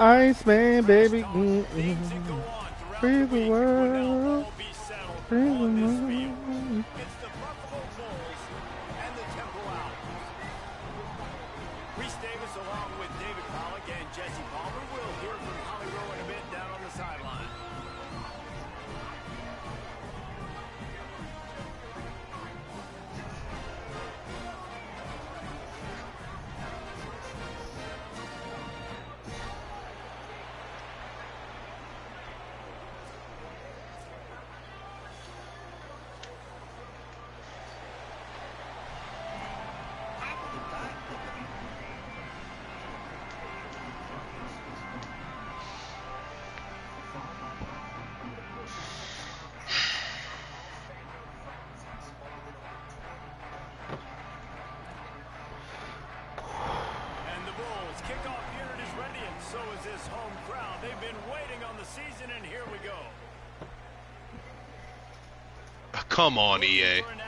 Iceman, baby. Things that go on throughout Free the the week would now world. all be settled Free the on this field. world. It's the Buffalo Bulls and the Temple Owls. Reese Davis along with David Pollock and Jesse Palmer. We'll hear from Holly Rowe in a bit down on the sideline. Kickoff unit is ready, and so is this home crowd. They've been waiting on the season, and here we go. Come on, EA. From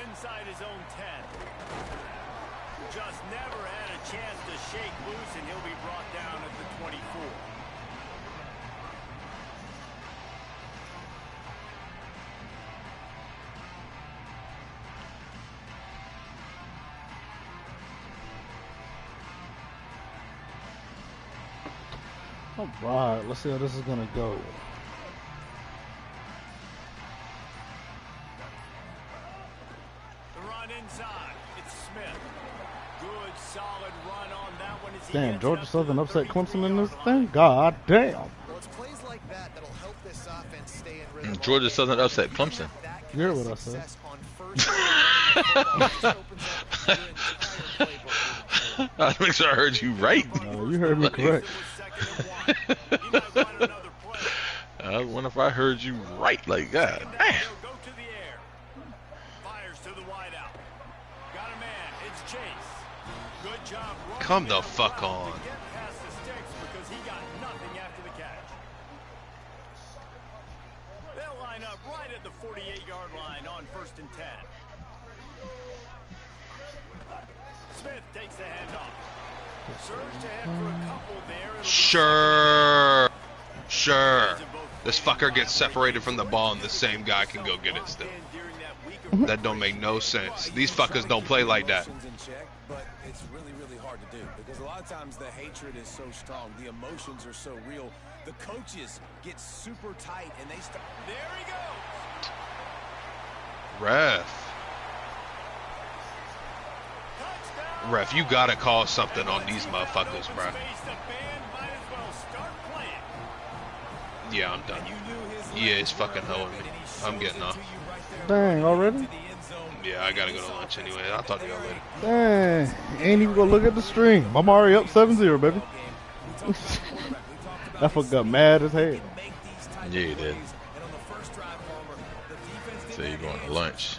inside his own 10. Just never had a chance to shake loose, and he'll be brought down at the 24. All right, let's see how this is gonna go. The run inside. It's Smith. Good, solid run on that one. Damn, Georgia Southern upset Clemson in this thing? God damn. Well, it's plays like that that'll help this offense stay in rhythm. Georgia Southern upset Clemson. You heard what I said. I make sure I heard you right. No, you heard me correct. I wonder if I heard you right like that. Damn. Come the fuck on. They'll line up right at the 48-yard line on 1st and 10. Smith takes the handoff. Surged ahead for a couple there. Sure. This fucker gets separated from the ball and the same guy can go get it still. That don't make no sense. These fuckers don't play like that. But it's really, really hard to do because a lot of times the hatred is so strong. The emotions are so real. The coaches get super tight and they start. There he goes. Ref, you gotta call something on these motherfuckers, bruh. Yeah, I'm done. Yeah, it's fucking hoeing me. I'm getting off. Dang, already? Yeah, I gotta go to lunch anyway. I'll talk to y'all later. Dang, ain't even gonna look at the stream. I'm already up 7-0, baby. That fucker got mad as hell. Yeah, he did. So you going to lunch?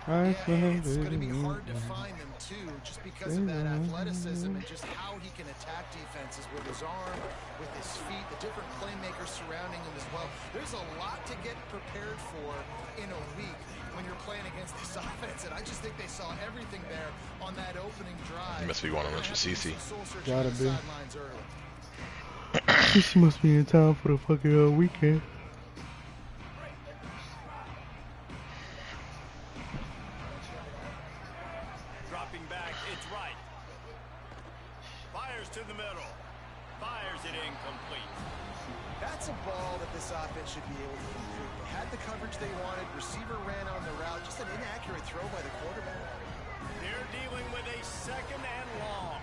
It's going to be hard to find them too, just because of that athleticism and just how he can attack defenses with his arm, with his feet, the different playmakers surrounding him as well. There's a lot to get prepared for in a week when you're playing against this offense, and I just think they saw everything there on that opening drive. You must be wanting lunch with Cece. Gotta be. She must be in town for the fucking weekend. Dropping back, it's right. Fires to the middle. Fires it incomplete. That's a ball that this offense should be able to complete. They had the coverage they wanted. Receiver ran on the route. Just an inaccurate throw by the quarterback. They're dealing with a 2nd and long.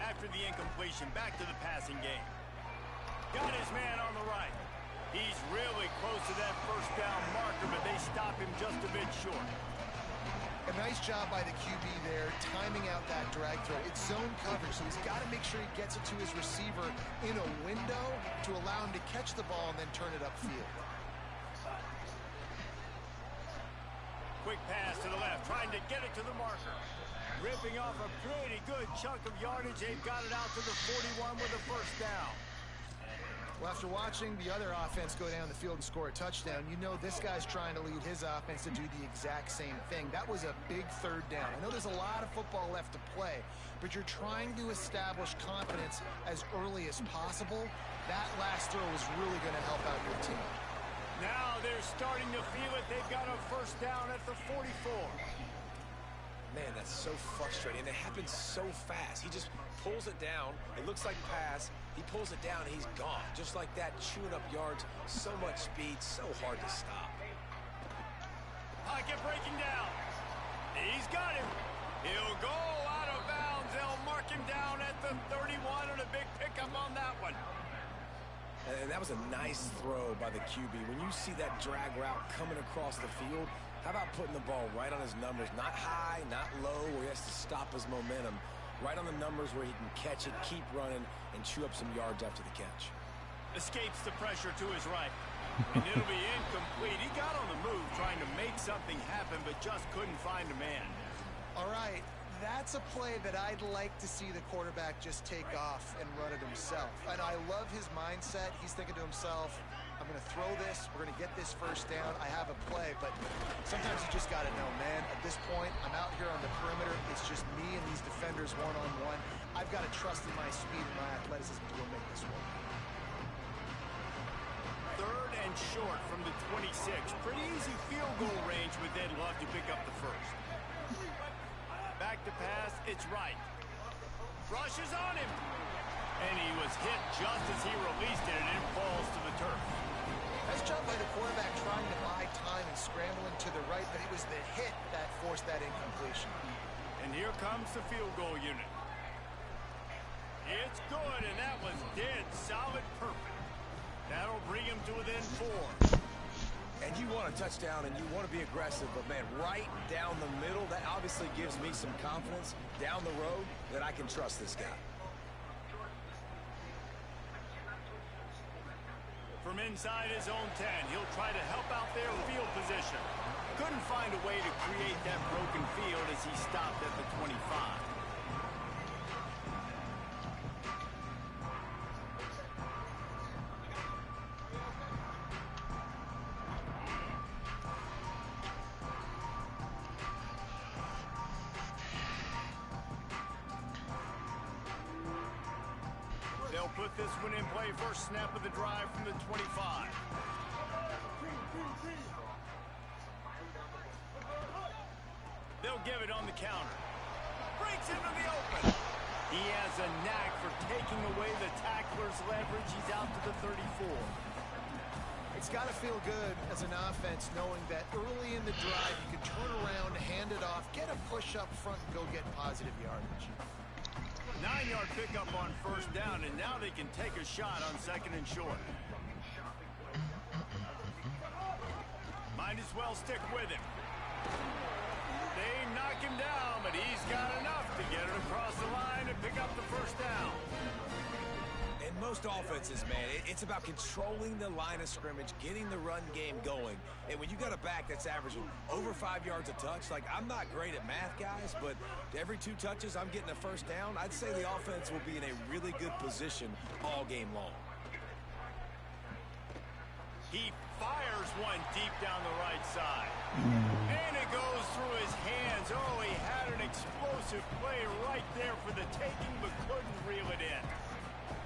After the incompletion, back to the passing game. Got his man on the right. He's really close to that 1st down marker, but they stop him just a bit short. A nice job by the QB there, timing out that drag throw. It's zone coverage, so he's got to make sure he gets it to his receiver in a window to allow him to catch the ball and then turn it upfield. Quick pass to the left, trying to get it to the marker. Ripping off a pretty good chunk of yardage. They've got it out to the 41 with a 1st down. Well, after watching the other offense go down the field and score a touchdown, you know this guy's trying to lead his offense to do the exact same thing. That was a big third down. I know there's a lot of football left to play, but you're trying to establish confidence as early as possible. That last throw is really going to help out your team. Now they're starting to feel it. They've got a first down at the 44. Man, that's so frustrating. It happens so fast. He just pulls it down. It looks like pass. He pulls it down, and he's gone. Just like that, chewing up yards. So much speed, so hard to stop. Pocket breaking down. He's got him. He'll go out of bounds. They'll mark him down at the 31, and a big pickup on that one. And that was a nice throw by the QB. When you see that drag route coming across the field, how about putting the ball right on his numbers? Not high, not low, where he has to stop his momentum. Right on the numbers where he can catch it, keep running, and chew up some yards after the catch. Escapes the pressure to his right. And it'll be incomplete. He got on the move trying to make something happen, but just couldn't find a man. All right, that's a play that I'd like to see the quarterback just take off and run it himself. And I love his mindset. He's thinking to himself, I'm going to throw this. We're going to get this first down. I have a play, but sometimes you just got to know, man, at this point, I'm out here on the perimeter. It's just me and these defenders one-on-one. I've got to trust in my speed and my athleticism to go make this work. Third and short from the 26. Pretty easy field goal range, but they'd love to pick up the first. Back to pass, it's right. Rushes on him. And he was hit just as he released it, and it falls to the turf. Nice job by the quarterback trying to buy time and scrambling to the right, but it was the hit that forced that incompletion. And here comes the field goal unit. It's good, and that was dead solid perfect. That'll bring him to within 4. And you want a touchdown and you want to be aggressive, but man, right down the middle, that obviously gives me some confidence down the road that I can trust this guy. From inside his own 10, he'll try to help out their field position. Couldn't find a way to create that broken field as he stopped at the 25. They'll put this one in play first snap of the drive from the 25. They'll give it on the counter. Breaks into the open. He has a knack for taking away the tackler's leverage. He's out to the 34. It's got to feel good as an offense knowing that early in the drive you can turn around, hand it off, get a push up front, and go get positive yardage. 9-yard pickup on first down, and now they can take a shot on second and short. Might as well stick with him. They knock him down, but he's got enough to get it across the line and pick up the first down. In most offenses, man, it's about controlling the line of scrimmage, getting the run game going. And when you got a back that's averaging over 5 yards a touch, like, I'm not great at math, guys, but every 2 touches I'm getting a first down, I'd say the offense will be in a really good position all game long. He fires one deep down the right side. And it goes through his hands. Oh, he had an explosive play right there for the taking, but couldn't reel it in.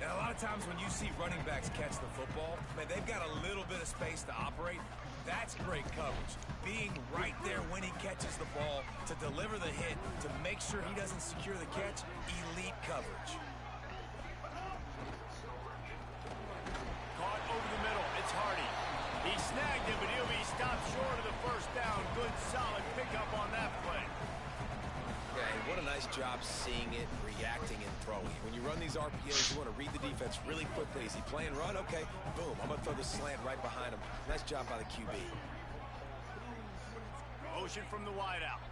And a lot of times when you see running backs catch the football, man, they've got a little bit of space to operate. That's great coverage. Being right there when he catches the ball to deliver the hit, to make sure he doesn't secure the catch, elite coverage. Caught over the middle. It's Hardy. He snagged him, but he'll be stopped short of the first down. Good, solid pickup on that play. Yeah, and what a nice job seeing it, reacting, and throwing. When you run these RPOs, you want to read the defense really quickly. Is he playing run? Okay, boom. I'm going to throw the slant right behind him. Nice job by the QB. Motion from the wideout.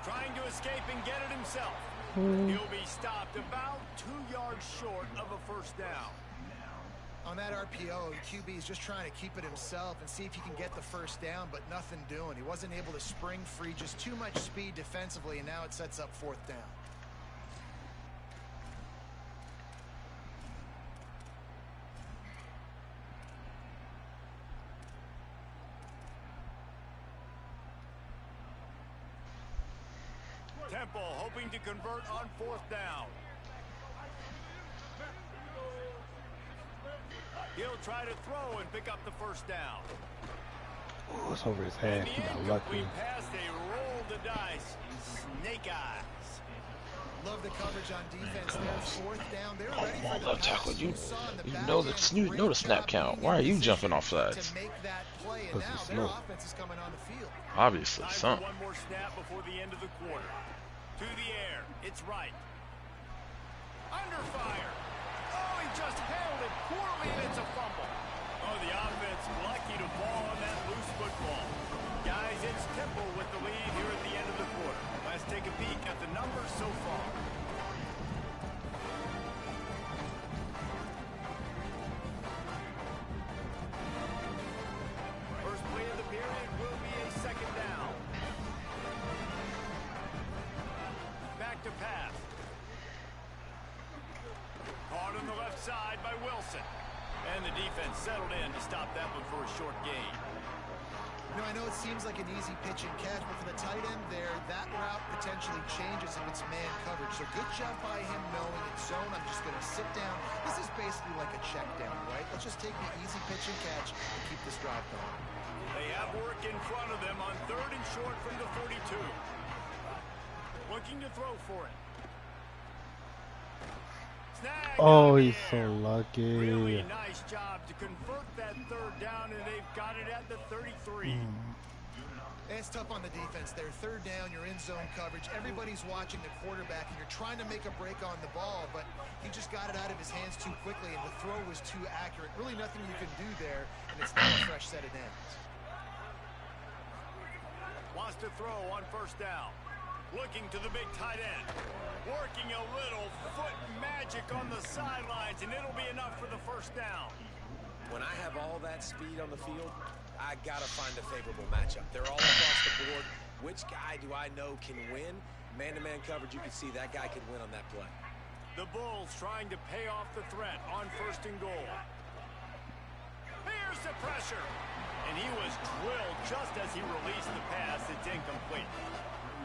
Trying to escape and get it himself. He'll be stopped about 2 yards short of a first down. On that RPO, the QB is just trying to keep it himself and see if he can get the first down, but nothing doing. He wasn't able to spring free, just too much speed defensively, and now it sets up 4th down. Temple hoping to convert on 4th down. He'll try to throw and pick up the 1st down. Oh, it's over his head. He got lucky. Pass, they roll the dice. Snake eyes. Love the coverage on defense there. 4th down. They're ready for the left tackle. You know the snap count. Why are you jumping off sides? To make that play, and now their offense is coming on the field. Obviously, one more snap before the end of the quarter. To the air. It's right. Under fire. Oh, he just held it poorly, and it's a fumble. Oh, the offense lucky to fall on that loose football. Guys, it's Temple with the lead here at the end of the quarter. Let's take a peek at the numbers so far. First play of the period will be a 2nd down. Back to pass. Caught on the left side by Wilson. And the defense settled in to stop that one for a short gain. You know, I know it seems like an easy pitch and catch, but for the tight end there, that route potentially changes if it's man coverage. So good job by him knowing it's zone. I'm just going to sit down. This is basically like a check down, right? Let's just take the easy pitch and catch and keep this drive going. They have work in front of them on 3rd and short from the 42. Looking to throw for it. Snag Oh, he's so lucky. Really nice job to convert that 3rd down, and they've got it at the 33. It's tough on the defense there. 3rd down, you're in zone coverage. Everybody's watching the quarterback, and you're trying to make a break on the ball, but he just got it out of his hands too quickly, and the throw was too accurate. Really nothing you can do there, and it's not a fresh set of downs. Wants to throw on 1st down. Looking to the big tight end. Working a little foot magic on the sidelines, and it'll be enough for the 1st down. When I have all that speed on the field, I gotta find a favorable matchup. They're all across the board. Which guy do I know can win? Man-to-man coverage, you can see that guy could win on that play. The Bulls trying to pay off the threat on 1st and goal. Here's the pressure. And he was drilled just as he released the pass. It's incomplete.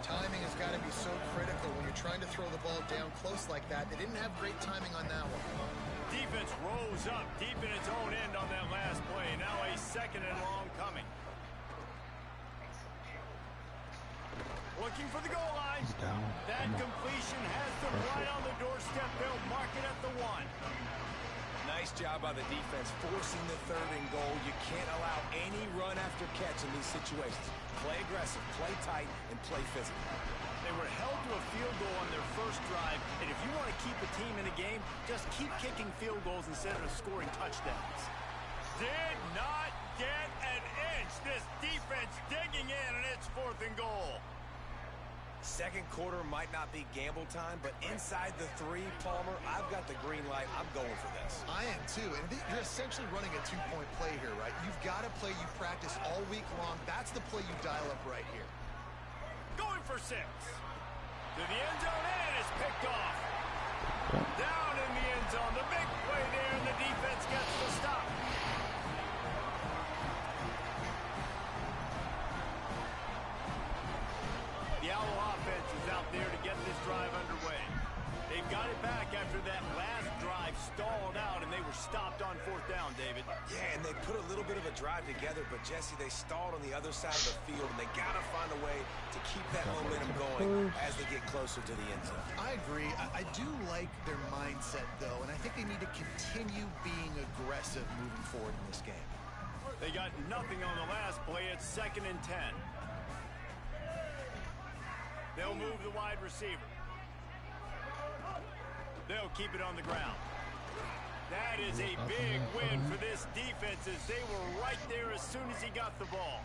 Timing has got to be so critical when you're trying to throw the ball down close like that. They didn't have great timing on that one. Defense rose up deep in its own end on that last play. Now a 2nd and long coming. Looking for the goal line. That completion has them right on the doorstep. They'll mark it at the 1. Nice job by the defense forcing the 3rd and goal. You can't allow any run after catch in these situations. Play aggressive, play tight, and play physical. They were held to a field goal on their 1st drive, and if you want to keep a team in a game, just keep kicking field goals instead of scoring touchdowns. Did not get an inch. This defense digging in, and it's 4th and goal. 2nd quarter might not be gamble time, but inside the 3, Palmer, I've got the green light. I'm going for this. I am too, and you're essentially running a 2-point play here, right? You've got to play you practice all week long. That's the play you dial up right here. Going for 6. To the end zone, and it's picked off. Down in the end zone, the big play there, and the defense gets the stop. The Owl offense is out there to get this drive underway. They've got it back after that last drive stalled out, and they were stopped on 4th down, David. Yeah, and they put a little bit of a drive together, but Jesse, they stalled on the other side of the field, and they got to find a way to keep that momentum going as they get closer to the end zone. I agree. I do like their mindset, though, and I think they need to continue being aggressive moving forward in this game. They got nothing on the last play. It's 2nd and 10. They'll move the wide receiver. They'll keep it on the ground. That is a big win for this defense as they were right there as soon as he got the ball.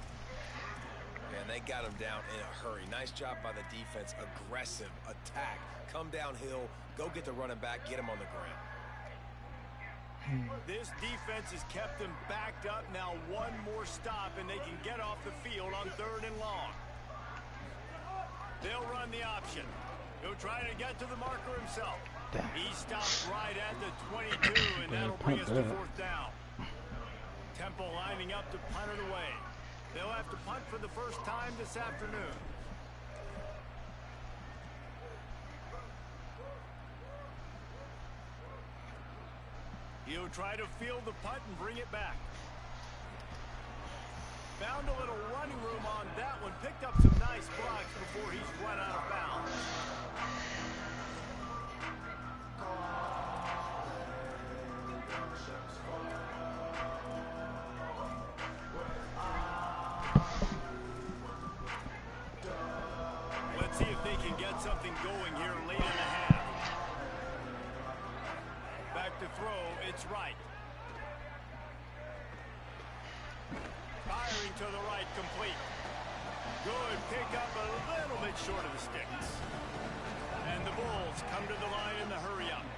And they got him down in a hurry. Nice job by the defense. Aggressive attack. Come downhill. Go get the running back. Get him on the ground. This defense has kept them backed up. Now 1 more stop and they can get off the field on 3rd and long. They'll run the option. He'll try to get to the marker himself. He stopped right at the 22, and that'll bring us to 4th down. Temple lining up to punt it away. They'll have to punt for the first time this afternoon. He'll try to field the punt and bring it back. Found a little running room on that one. Picked up some nice blocks before he's run out of bounds. Let's see if they can get something going here late in the half. Back to throw, it's right. Firing to the right, complete. Good pick up, a little bit short of the sticks. And the Bulls come to the line in the hurry up.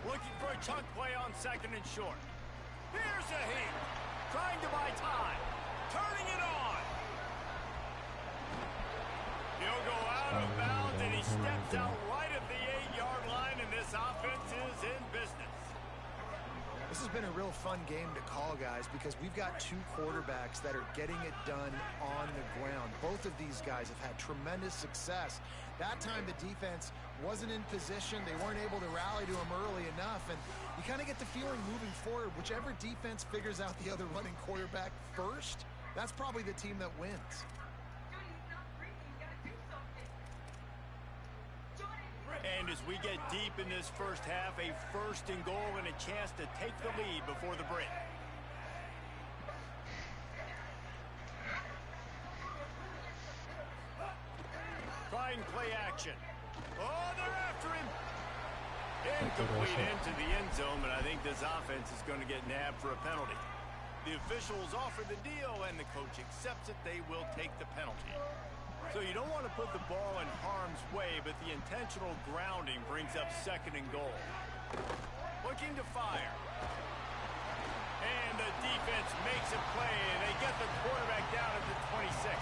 Looking for a chunk play on second and short. Here's a heat. Trying to buy time. Turning it on. He'll go out of bounds, and he steps out right at the 8-yard line, and this offense is in business. This has been a real fun game to call, guys, because we've got two quarterbacks that are getting it done on the ground. Both of these guys have had tremendous success. That time the defense wasn't in position. They weren't able to rally to him early enough, and you kind of get the feeling moving forward, whichever defense figures out the other running quarterback first, that's probably the team that wins. And as we get deep in this first half, a first and goal and a chance to take the lead before the break. Trying play action. Oh, they're after him. Incomplete into the end zone, but I think this offense is going to get nabbed for a penalty. The officials offer the deal, and the coach accepts it. They will take the penalty. So you don't want to put the ball in harm's way, but the intentional grounding brings up second and goal. Looking to fire. And the defense makes a play, and they get the quarterback down at the 26.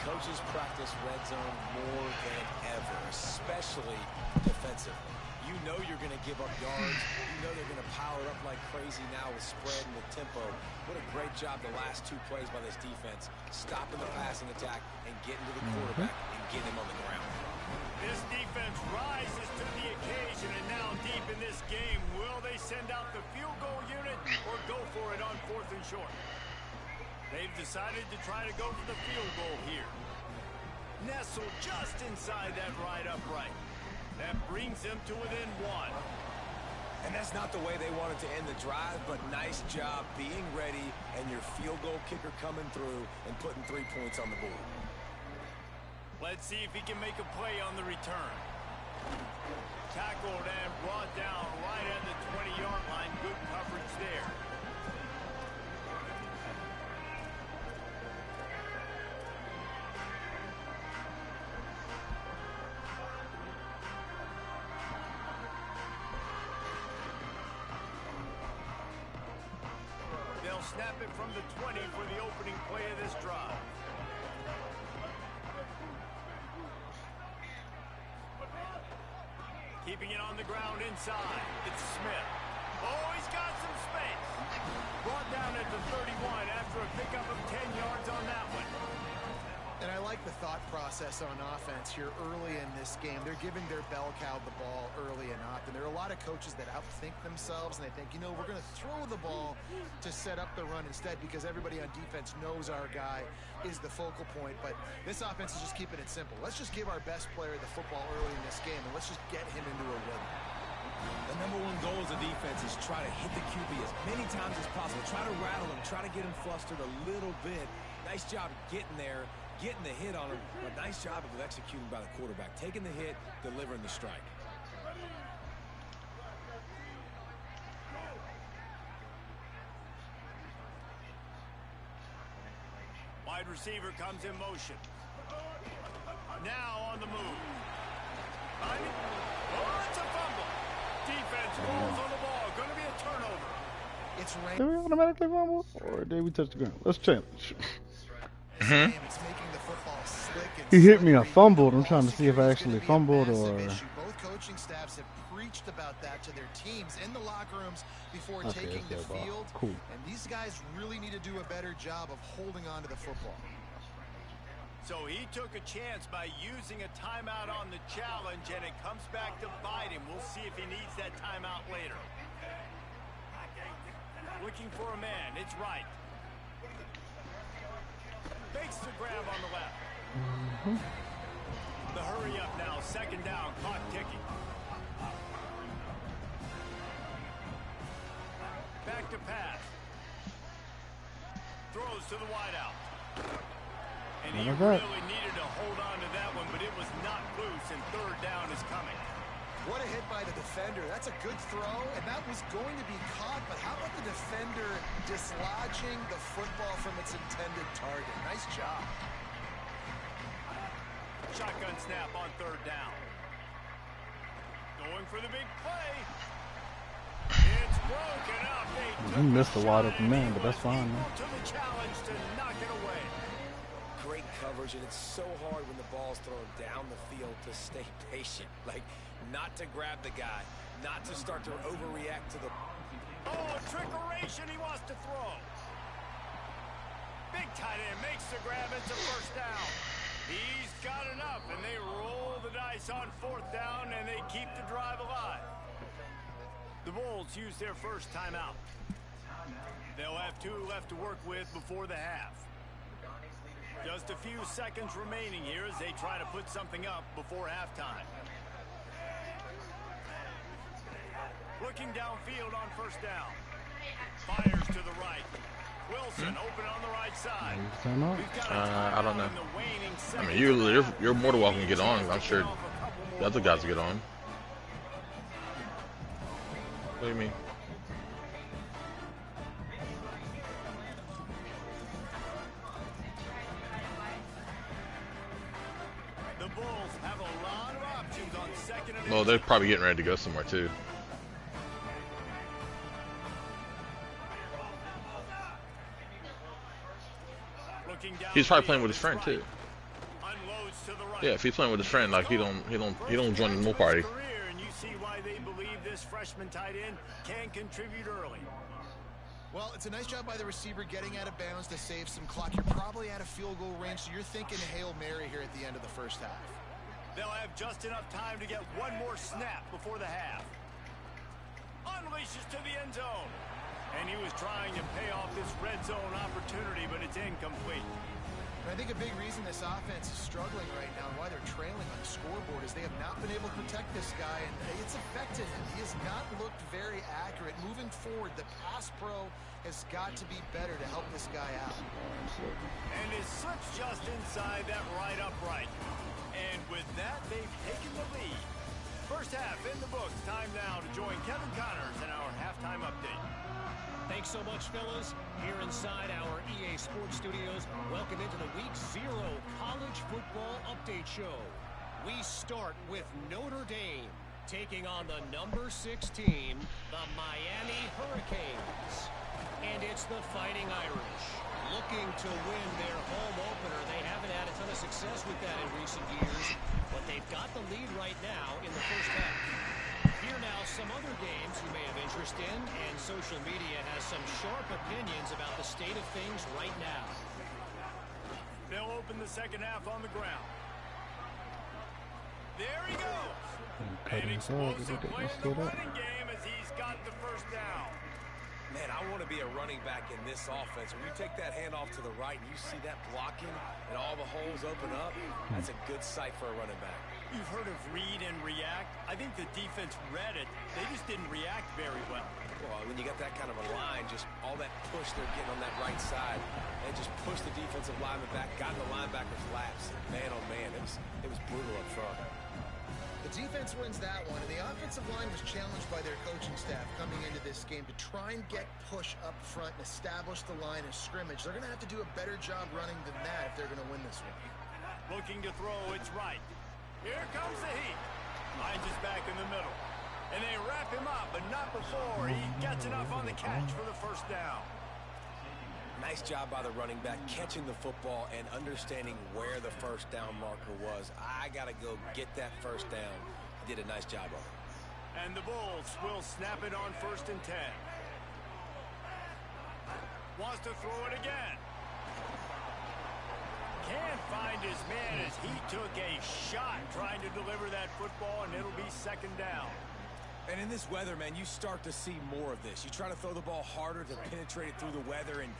Coaches practice red zone more than ever, especially defensively. You know you're going to give up yards. You know they're going to power up like crazy now with spread and with tempo. What a great job the last two plays by this defense, stopping the passing attack and getting to the quarterback and getting him on the ground. This defense rises to the occasion, and now deep in this game, will they send out the field goal unit or go for it on fourth and short? They've decided to try to go for the field goal here. Nestled just inside that right upright. That brings them to within one. And that's not the way they wanted to end the drive, but nice job being ready and your field goal kicker coming through and putting 3 points on the board. Let's see if he can make a play on the return. Tackled and brought down right at the 20-yard line. Good coverage there. They'll snap it from the 20 for the opening play of this drive. Keeping it on the ground inside. It's Smith. Oh, he's got some space. Brought down at the 31 after a pickup of 10 yards on that one. And I like the thought process on offense here early in this game. They're giving their bell cow the ball early and often. There are a lot of coaches that outthink themselves, and they think, you know, we're going to throw the ball to set up the run instead because everybody on defense knows our guy is the focal point. But this offense is just keeping it simple. Let's just give our best player the football early in this game, and let's just get him into a rhythm. The number one goal as a defense is try to hit the QB as many times as possible. Try to rattle him. Try to get him flustered a little bit. Nice job getting there, getting the hit on him. But nice job of executing by the quarterback. Taking the hit, delivering the strike. Wide receiver comes in motion. Now on the move. Oh, it's a fumble. Defense rolls on the ball. Going to be a turnover. It's Did we automatically fumble? Or did we touch the ground? Let's challenge. It's making the football slick and He hit me, I slippery. fumbled. I'm trying to see if I Football actually security is gonna be a fumbled or... massive issue. Both coaching staffs have preached about that to their teams in the locker rooms before Okay, taking the that's their ball. field. Cool. And these guys really need to do a better job of holding on to the football. So he took a chance by using a timeout on the challenge, and it comes back to bite him. We'll see if he needs that timeout later. Looking for a man. It's right. Fakes the grab on the left. The hurry up now. Second down. Clock ticking. Back to pass. Throws to the wideout. And he really needed to hold on to that one, but it was not loose, and third down is coming. What a hit by the defender. That's a good throw, and that was going to be caught, but how about the defender dislodging the football from its intended target? Nice job. Shotgun snap on third down. Going for the big play. It's broken up. You missed a lot at the man, but that's fine, man. To the challenge to knock it away. Great coverage, and it's so hard when the ball's thrown down the field to stay patient. Like, not to grab the guy, not to start to overreact to the... Oh, trickeration, he wants to throw. Big tight end makes the grab, it's a first down. He's got enough, and they roll the dice on fourth down, and they keep the drive alive. The Bulls use their first timeout. They'll have 2 left to work with before the half. Just a few seconds remaining here as they try to put something up before halftime. Looking downfield on first down. Fires to the right. Wilson open on the right side. I don't know. I mean, you're more than welcome to get on. I'm sure the other guys will get on. What do you mean? The Bulls have a lot of options on second and... Well, they're probably getting ready to go somewhere too. He's probably playing with his friend too. Yeah, if he's playing with his friend, like he don't join the more party. And you see why they believe this freshman tight end can contribute early. Well, it's a nice job by the receiver getting out of bounds to save some clock. You're probably out of field goal range, so you're thinking Hail Mary here at the end of the first half. They'll have just enough time to get one more snap before the half. Unleashes to the end zone. And he was trying to pay off this red zone opportunity, but it's incomplete. And I think a big reason this offense is struggling right now and why they're trailing on the scoreboard is they have not been able to protect this guy, and it's affected him. He has not looked very accurate. Moving forward, the pass pro has got to be better to help this guy out. And is slips just inside that right upright. And with that, they've taken the lead. First half in the books. Time now to join Kevin Connors in our halftime update. Thanks so much, fellas. Here inside our EA Sports Studios, welcome into the Week 0 College Football Update Show. We start with Notre Dame taking on the number 6 team, the Miami Hurricanes. And it's the Fighting Irish looking to win their home opener. They haven't had a ton of success with that in recent years, but they've got the lead right now in the first half. Here now some other games you may have interest in, and social media has some sharp opinions about the state of things right now. They'll open the second half on the ground. There he goes. An explosive play in the running game as he's got the first down. Man, I want to be a running back in this offense. When you take that handoff to the right and you see that blocking and all the holes open up, that's a good sight for a running back. You've heard of read and react. I think the defense read it. They just didn't react very well. Well, when you got that kind of a line, just all that push they're getting on that right side, and just push the defensive lineman back, got in the linebacker's laps. Man, oh man, it was brutal up front. The defense wins that one, and the offensive line was challenged by their coaching staff coming into this game to try and get push up front and establish the line of scrimmage. They're going to have to do a better job running than that if they're going to win this one. Looking to throw, it's right. Here comes the heat. Finds his back in the middle. And they wrap him up, but not before he gets enough on the catch for the first down. Nice job by the running back, catching the football and understanding where the first down marker was. I got to go get that first down. He did a nice job of it. And the Bulls will snap it on 1st and 10. Wants to throw it again. can't find his man as he took a shot trying to deliver that football, and it'll be second down. And in this weather, man, you start to see more of this. You try to throw the ball harder to penetrate it through the weather and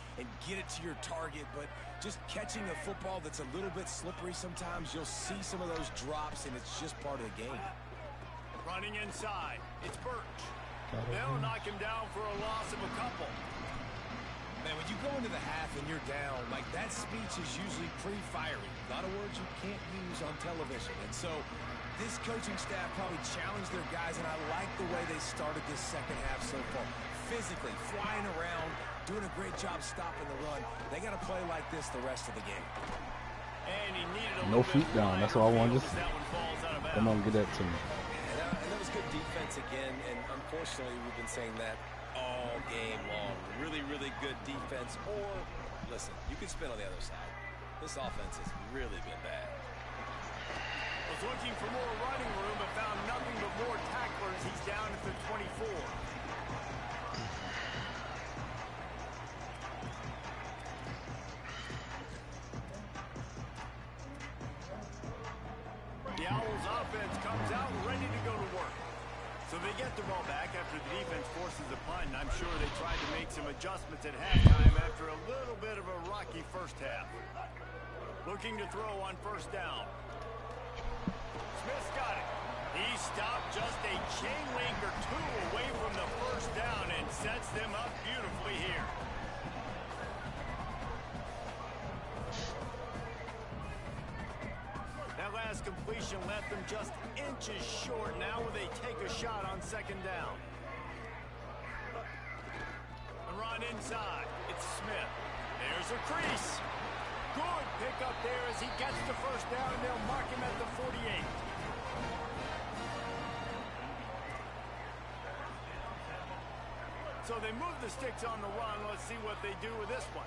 get it to your target, but just catching a football that's a little bit slippery sometimes, you'll see some of those drops, and it's just part of the game. Running inside, it's Birch. They'll knock him down for a loss of a couple. Man, when you go into the half and you're down, like that speech is usually pretty fiery. A lot of words you can't use on television. And so this coaching staff probably challenged their guys, and I like the way they started this second half so far. Physically, flying around, doing a great job stopping the run. They got to play like this the rest of the game. And he needed No feet down. That's all I wanted. Just come on, get that to me. And that was good defense again, and unfortunately we've been saying that all game long. Really, really good defense. Or, listen, you can spin on the other side. This offense has really been bad. Was looking for more running room, but found nothing but more tacklers. He's down at the 24. The Owls offense comes out ready to go to work. So they get the ball back after the defense forces a punt, and I'm sure they tried to make some adjustments at halftime after a little bit of a rocky first half. Looking to throw on first down. Smith's got it. He stopped just a chain link or two away from the first down and sets them up beautifully here. That last completion left them just inches short. Now will they take a shot on second down? The run inside. It's Smith. There's a crease. Good pick up there as he gets the first down, and they'll mark him at the 48. So they move the sticks on the run. Let's see what they do with this one.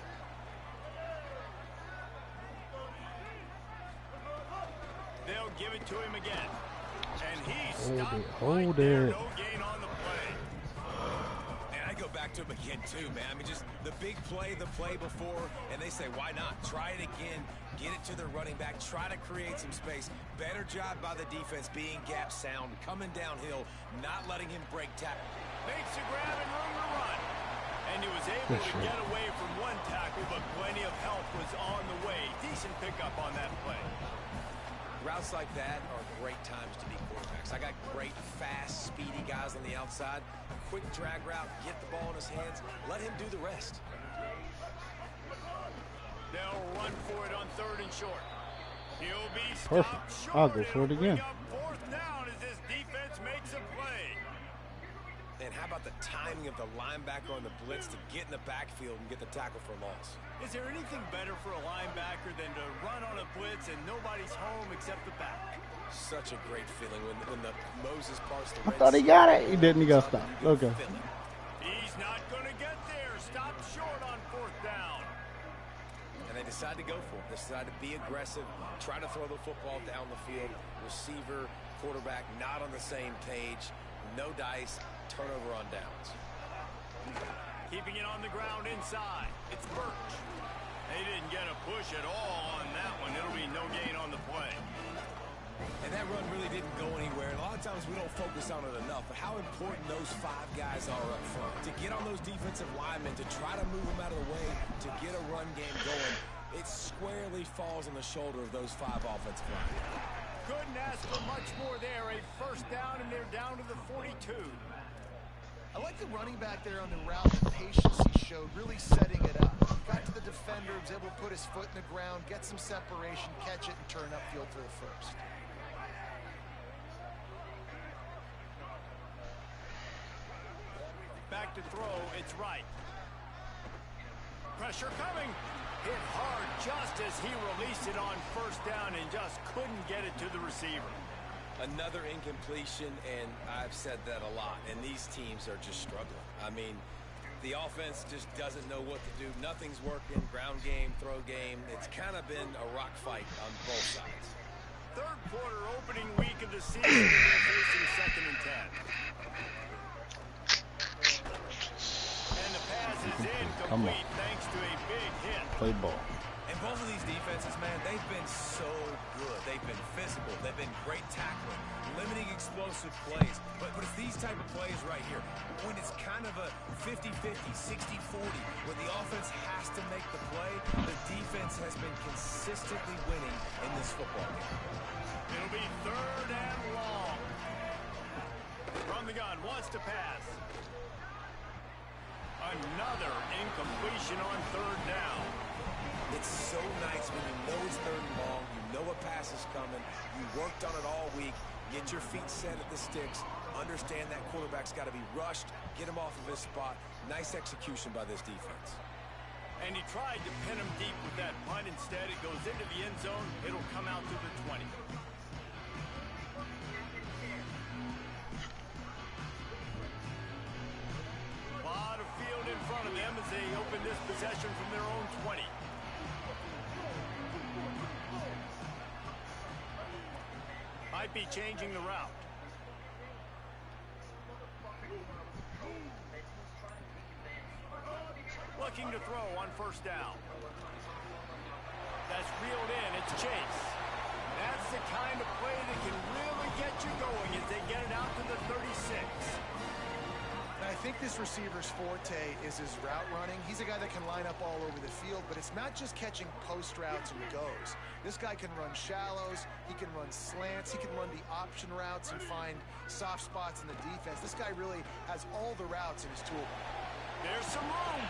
They'll give it to him again. And he stopped right there. No gain on the play. And I go back to him again, too, man. I mean, just the big play, the play before, and they say, why not? Try it again. Get it to their running back. Try to create some space. Better job by the defense being gap sound, coming downhill, not letting him break tackle. Makes a grab and room to run. And he was able to get away from one tackle, but plenty of help was on the way. Decent pickup on that play. Routes like that are great times to be quarterbacks. I got great, fast, speedy guys on the outside. Quick drag route, get the ball in his hands, let him do the rest. They'll run for it on third and short. He'll be stopped short. I'll go for it again. Fourth down as this defense makes a play. And how about the timing of the linebacker on the blitz to get in the backfield and get the tackle for a loss? Is there anything better for a linebacker than to run on a blitz and nobody's home except the back? Such a great feeling when the Moses parts the I thought he got it. He didn't. He got stopped. Okay. He's not going to get there. Stop short on fourth down. And they decide to go for it. They decide to be aggressive, try to throw the football down the field. Receiver, quarterback, not on the same page. No dice. Turnover on downs. Keeping it on the ground inside. It's Birch. They didn't get a push at all on that one. It'll be no gain on the play. And that run really didn't go anywhere. And a lot of times we don't focus on it enough, but how important those five guys are up front. To get on those defensive linemen, to try to move them out of the way, to get a run game going, it squarely falls on the shoulder of those five offensive linemen. Couldn't ask for much more there. A first down, and they're down to the 42. I like the running back there on the route, the patience he showed, really setting it up. Got to the defender, was able to put his foot in the ground, get some separation, catch it, and turn upfield for the first. Back to throw, it's right. Pressure coming. Hit hard just as he released it on first down and just couldn't get it to the receiver. Another incompletion, and I've said that a lot, and these teams are just struggling. I mean, the offense just doesn't know what to do. Nothing's working. Ground game, throw game. It's kind of been a rock fight on both sides. Third quarter opening week of the season, and they're facing second and 10. And the pass is incomplete thanks to a big hit. Play ball. And both of these defenses, man, they've been so good. They've been physical. They've been great tackling, limiting explosive plays. But it's these type of plays right here, when it's kind of a 50-50, 60-40, where the offense has to make the play, the defense has been consistently winning in this football game. It'll be 3rd and long. From the gun, wants to pass. Another incompletion on 3rd down. It's so nice when you know it's 3rd and long, you know a pass is coming, you worked on it all week, get your feet set at the sticks, understand that quarterback's got to be rushed, get him off of his spot. Nice execution by this defense. And he tried to pin him deep with that punt. Instead, it goes into the end zone. It'll come out to the 20. A lot of field in front of them as they open this possession from their own 20. Might be changing the route. Looking to throw on 1st down. That's reeled in. It's Chase. That's the kind of play that can really get you going as they get it out to the 36. And I think this receiver's forte is his route running. He's a guy that can line up all over the field, but it's not just catching post routes and goes. This guy can run shallows, he can run slants, he can run the option routes and find soft spots in the defense. This guy really has all the routes in his toolbox. There's some room.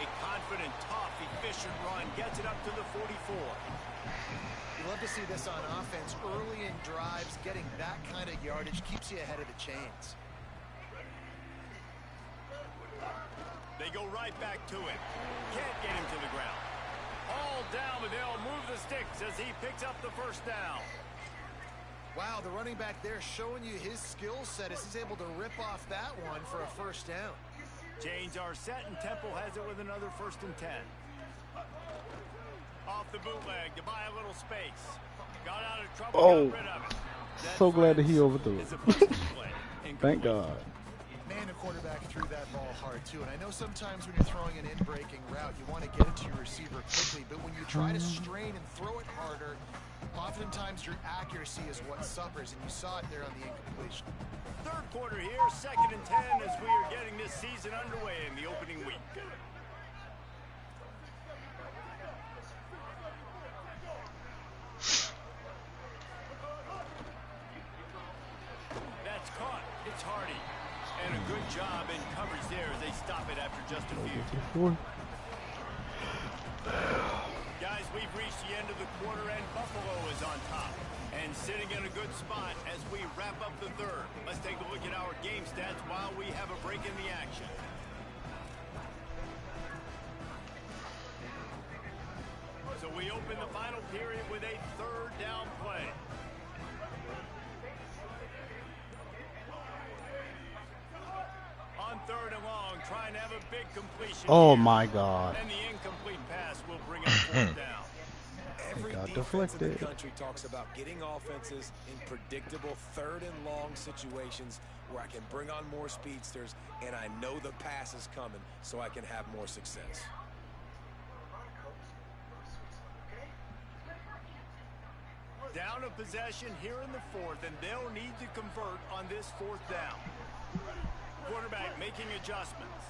A confident, tough, efficient run gets it up to the 44. You love to see this on offense. Early in drives, getting that kind of yardage keeps you ahead of the chains. They go right back to it. Can't get him to the ground. All down, but they'll move the sticks as he picks up the 1st down. Wow, the running back there showing you his skill set as he's able to rip off that one for a 1st down. Chains are set, and Temple has it with another 1st and 10. Off the bootleg to buy a little space. Got out of trouble, got rid of it. So glad that he overthrew it. Thank God. Man, the quarterback threw that ball hard, too. And I know sometimes when you're throwing an in-breaking route, you want to get it to your receiver quickly. But when you try to strain and throw it harder, oftentimes your accuracy is what suffers. And you saw it there on the incompletion. 3rd quarter here, 2nd and 10 as we are getting this season underway in the opening week. That's caught. It's Hardy. And a good job in coverage there as they stop it after just a few. Guys, we've reached the end of the quarter and Buffalo is on top. And sitting in a good spot as we wrap up the 3rd. Let's take a look at our game stats while we have a break in the action. So we open the final period with a 3rd down play. On 3rd and long, trying to have a big completion. Oh here. my God. And the incomplete pass will bring up 4th down. Every got defense in the deflected. country talks about getting offenses in predictable 3rd and long situations where I can bring on more speedsters and I know the pass is coming so I can have more success. Down a possession here in the 4th, and they'll need to convert on this 4th down. Quarterback making adjustments.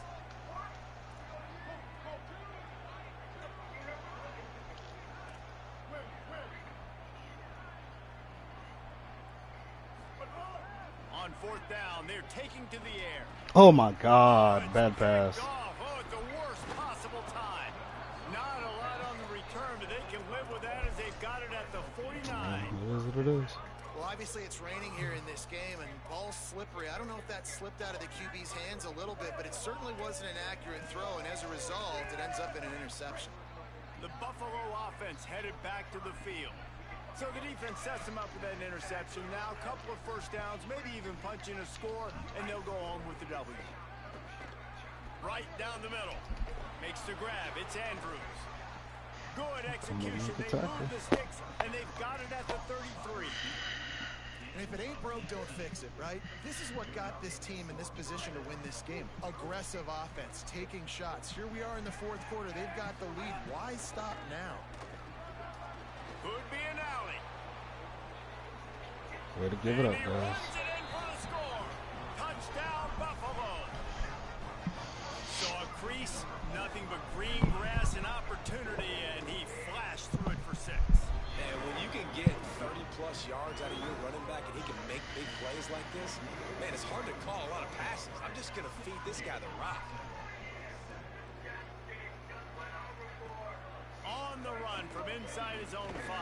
On 4th down, they're taking to the air. Oh my God, bad pass. Oh, at the worst possible time. Not a lot on the return, but they can live with that as they've got it at the 49. It is what it is. Well, obviously it's raining here in this game, and ball's slippery. I don't know if that slipped out of the QB's hands a little bit, but it certainly wasn't an accurate throw, and as a result, it ends up in an interception. The Buffalo offense headed back to the field. So the defense sets them up with that interception. Now a couple of 1st downs, maybe even punching a score, and they'll go home with the W. Right down the middle. Makes the grab. It's Andrews. Good execution. They move the sticks, and they've got it at the 33. And if it ain't broke, don't fix it, right? This is what got this team in this position to win this game. Aggressive offense, taking shots. Here we are in the fourth quarter. They've got the lead. Why stop now? Could be an alley. Way to give it up, guys. Runs it in for the score. Touchdown, Buffalo. Saw a crease, nothing but green grass and opportunity, and he flashed through it for 6. And when you can get 30-plus yards out of your running back and he can make big plays like this, man, it's hard to call a lot of passes. I'm just going to feed this guy the rock. On the run from inside his own 5.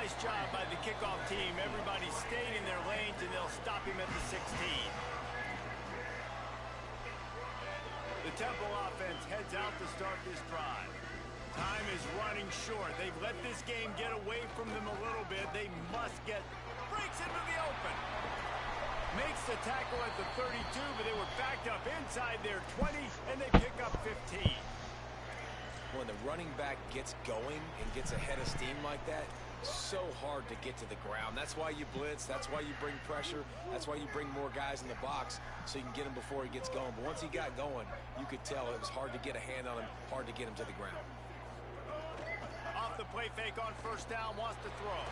Nice job by the kickoff team. Everybody stayed in their lanes, and they'll stop him at the 16. The Temple offense heads out to start this drive. Time is running short. They've let this game get away from them a little bit. They must get... Breaks into the open. Makes the tackle at the 32, but they were backed up inside their 20, and they pick up 15. When the running back gets going and gets ahead of steam like that, so hard to get to the ground. That's why you blitz. That's why you bring pressure. That's why you bring more guys in the box so you can get him before he gets going. But once he got going, you could tell it was hard to get a hand on him, hard to get him to the ground. Off the play fake on first down, wants to throw.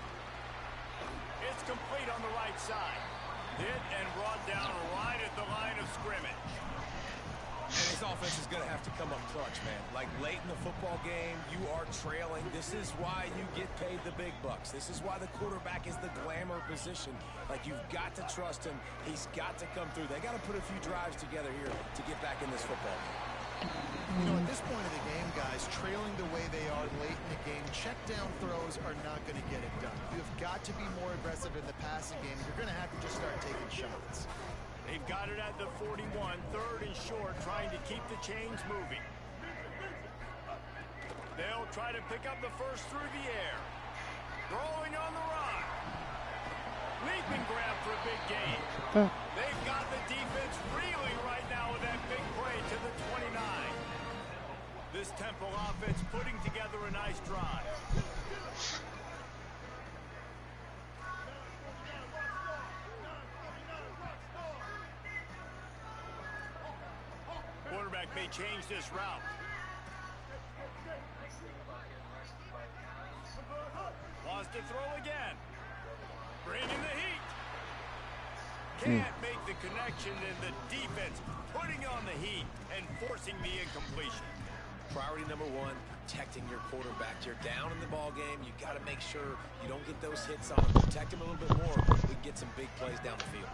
It's complete on the right side. Hit and brought down right at the line of scrimmage. And his offense is going to have to come up clutch, man. Like late in the football game, you are trailing. This is why you get paid the big bucks. This is why the quarterback is the glamour position. Like, you've got to trust him. He's got to come through. They got to put a few drives together here to get back in this football game. You know, at this point of the game, guys, trailing the way they are late in the game, check down throws are not going to get it done. You've got to be more aggressive in the passing game. You're going to have to just start taking shots. They've got it at the 41, 3rd and short, trying to keep the chains moving. They'll try to pick up the first through the air. Throwing on the run. Leap and grab for a big gain. They've got the defense reeling right now with that big play to the 29. This Temple offense putting together a nice drive. Quarterback may change this route. Wants to throw again. Bringing the heat. Can't make the connection, and the defense putting on the heat and forcing the incompletion. Priority number 1, protecting your quarterback. You're down in the ball game. You got to make sure you don't get those hits on him. Protect him a little bit more. We can get some big plays down the field.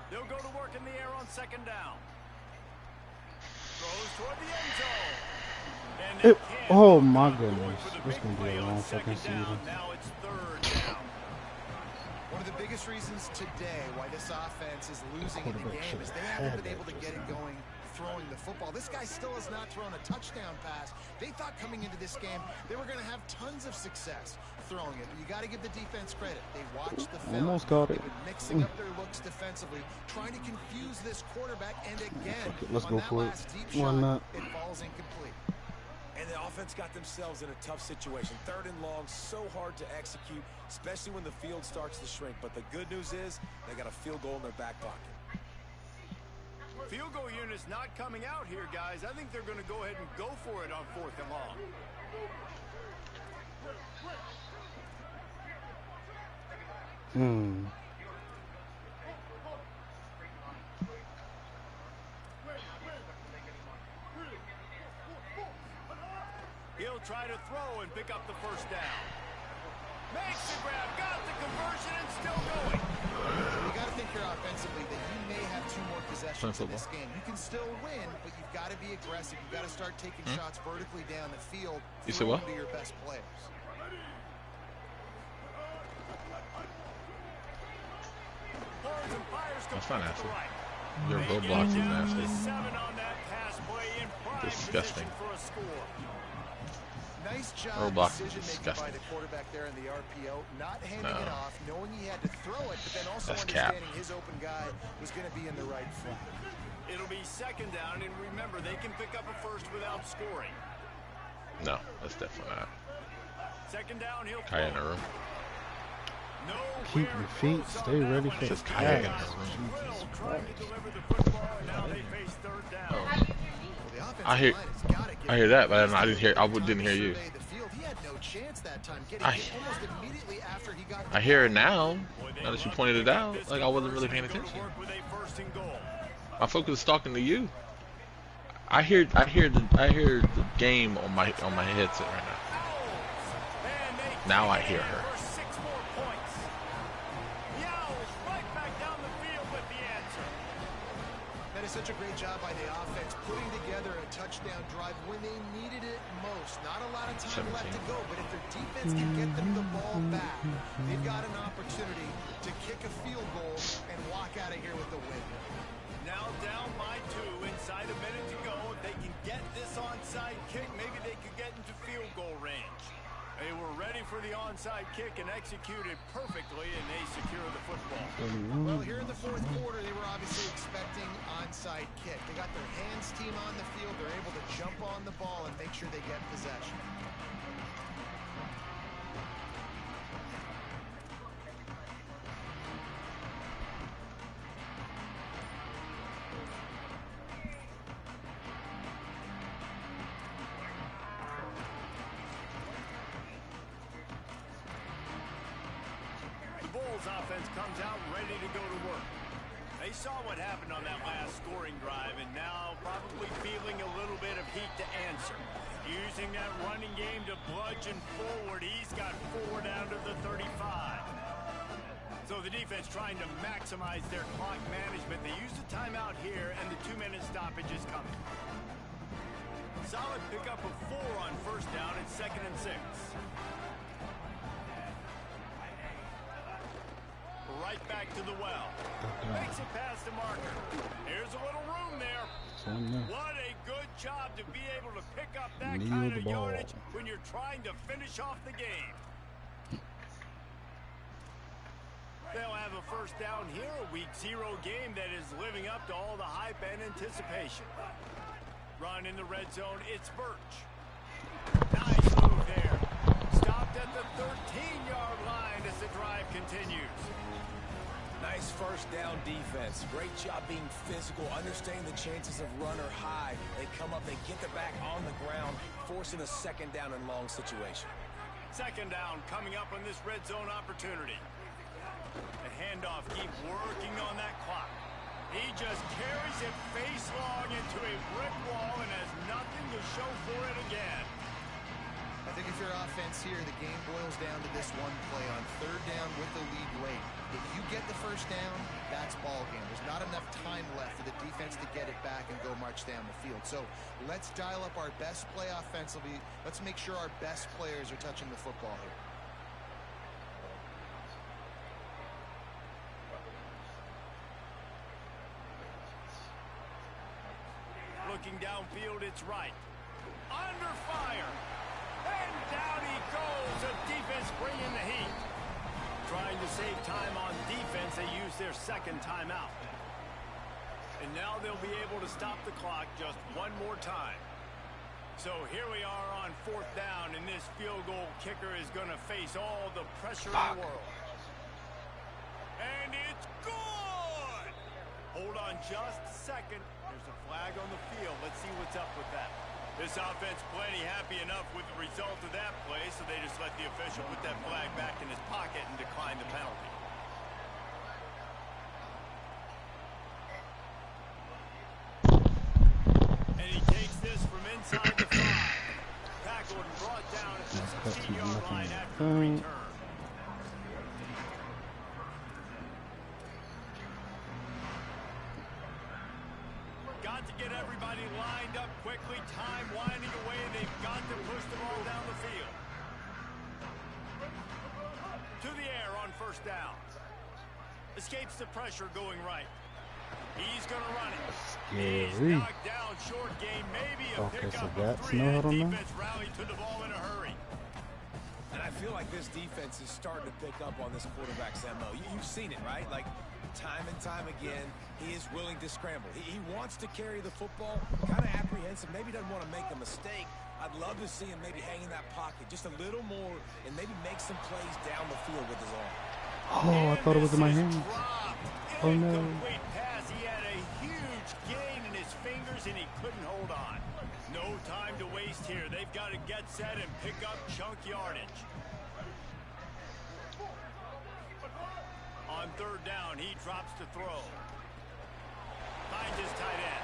They'll go to work in the air on 2nd down. Throws toward the end zone. And oh my goodness. This is going to be a long fucking season. Now it's 3rd down. One of the biggest reasons today why this offense is losing in the game is they haven't been able to get it going throwing the football. This guy still has not thrown a touchdown pass. They thought coming into this game they were going to have tons of success throwing it. But you got to give the defense credit. They watched the film. Almost got it. They've been mixing up their looks defensively, trying to confuse this quarterback. And again, let's go for it. Why not? It falls incomplete. And the offense got themselves in a tough situation. 3rd and long, so hard to execute, especially when the field starts to shrink. But the good news is they got a field goal in their back pocket. Field goal unit's not coming out here, guys. I think they're going to go ahead and go for it on 4th and long. He'll try to throw and pick up the first down. Makes the grab, got the conversion, and still going. You got to think here offensively that you may have 2 more possessions in this game. You can still win, but you've got to be aggressive. You've got to start taking shots vertically down the field. You say what? To your best players. That's not nasty. Your roadblocks is nasty. Disgusting. Nice job Roadblocks is decision making disgusting. by the quarterback there in the RPO, not handing it off, knowing he had to throw it, but then also That's understanding his open guy was going to be in the right flat. It'll be second down, and remember, they can pick up a first without scoring. No, that's definitely not. Second down, he'll Kai in the room. Keep your feet, stay ready for the Just Kai in the pass. room. Jesus Christ. I hear that, but I didn't hear. I didn't hear you. I hear it now. Now that you pointed it out, like I wasn't really paying attention. My focus is talking to you. I hear the game on my headset right now. Now I hear her. That is such a great job by the offense putting together a touchdown drive when they needed it most. Not a lot of time left to go, but if their defense can get them the ball back, they've got an opportunity to kick a field goal and walk out of here with the win. Now down by 2, inside a minute to go. If they can get this onside kick, maybe they could get into field goal range. They were ready for the onside kick and executed perfectly, and they secure the football. Well, here in the fourth quarter, they were obviously expecting onside kick. They got their hands team on the field. They're able to jump on the ball and make sure they get possession. Offense comes out ready to go to work. They saw what happened on that last scoring drive, and now probably feeling a little bit of heat to answer. Using that running game to bludgeon forward. He's got 4 down to the 35. So the defense trying to maximize their clock management. They used a timeout here, and the 2-minute stoppage is coming. Solid pickup of 4 on first down and 2nd and 6. Right back to the well. Makes it past the marker. Here's a little room there. What a good job to be able to pick up that kind of yardage when you're trying to finish off the game. They'll have a first down here, a week 0 game that is living up to all the hype and anticipation. Run in the red zone, it's Birch. Nice move there. Stopped at the 13-yard line as the drive continues. Nice first down defense. Great job being physical, understanding the chances of run or high. They come up, they get the back on the ground, forcing a second down and long situation. Second down coming up on this red zone opportunity. The handoff keeps working on that clock. He just carries it face long into a brick wall and has nothing to show for it again. I think if you're offense here, the game boils down to this one play on third down with the lead late. If you get the first down, that's ball game. There's not enough time left for the defense to get it back and go march down the field. So let's dial up our best play offensively. Let's make sure our best players are touching the football here. Looking downfield, it's right. Under fire. And down he goes. The defense bringing the heat. Trying to save time on defense, they use their second timeout. And now they'll be able to stop the clock just one more time. So here we are on fourth down, and this field goal kicker is going to face all the pressure in the world. And it's good! Hold on just a second. There's a flag on the field. Let's see what's up with that. This offense plenty happy enough with the result of that play, so they just let the official put that flag back in his pocket and decline the penalty. And he takes this from inside the 5. Tackled and brought down at the 16-yard line after the return. Got to get everybody lined up quickly, time winding away, and they've got to push the ball down the field. To the air on first down. Escapes the pressure going right. He's going to run it. He's knocked down, short game, maybe a pickup of 3, and the defense rallied to the ball in a hurry. And I feel like this defense is starting to pick up on this quarterback's MO. You've seen it, right? Like, time and time again, he is willing to scramble. He wants to carry the football, kind of apprehensive, maybe doesn't want to make a mistake. I'd love to see him maybe hang in that pocket just a little more and maybe make some plays down the field with his arm. Oh, I thought it was in my hands. Oh no. Incomplete pass. He had a huge gain in his fingers and he couldn't hold on. No time to waste here. They've got to get set and pick up chunk yardage. On third down, he drops to throw. Finds his tight end.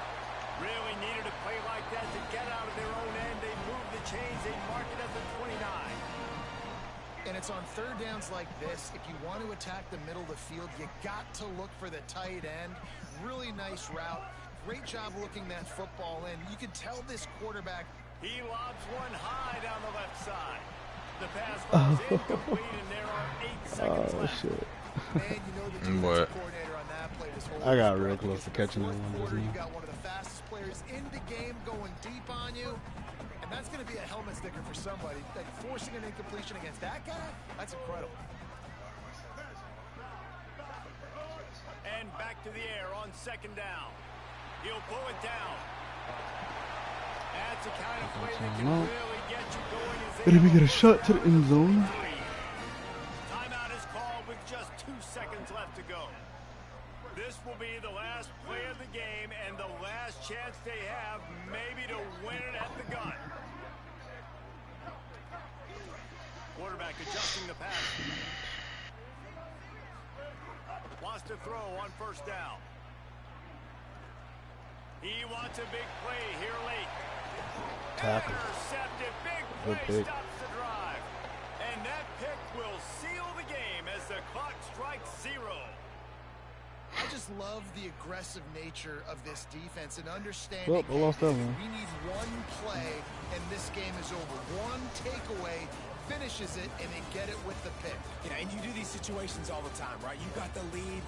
Really needed a play like that to get out of their own end. They move the chains. They mark it at the 29. And it's on third downs like this. If you want to attack the middle of the field, you got to look for the tight end. Really nice route. Great job looking that football in. You can tell this quarterback. He lobs one high down the left side. The pass was incomplete, and there are 8 seconds left. Shit. Man, you know the defensive What? coordinator on that play was holding I got his real breath close to because catching the that one fourth just quarter, you now. got one of the fastest players in the game going deep on you. And that's going to be a helmet sticker for somebody. Like forcing an incompletion against that guy, that's incredible. And back to the air on second down. He'll pull it down. That's the kind of play that can really get you going. Did we get a shot to the end zone? Timeout is called with just 2 seconds left to go. This will be the last play of the game and the last chance they have maybe to win it at the gun. Quarterback adjusting the pass. Wants to throw on first down. He wants a big play here late. Tackle. Intercepted. Big Good play pick. stops the drive. And that pick will seal the game as the clock strikes 0. I just love the aggressive nature of this defense and understanding Well, I lost that one. we need one play and this game is over. One takeaway finishes it and they get it with the pick. Yeah, and you do these situations all the time, right? You got the lead,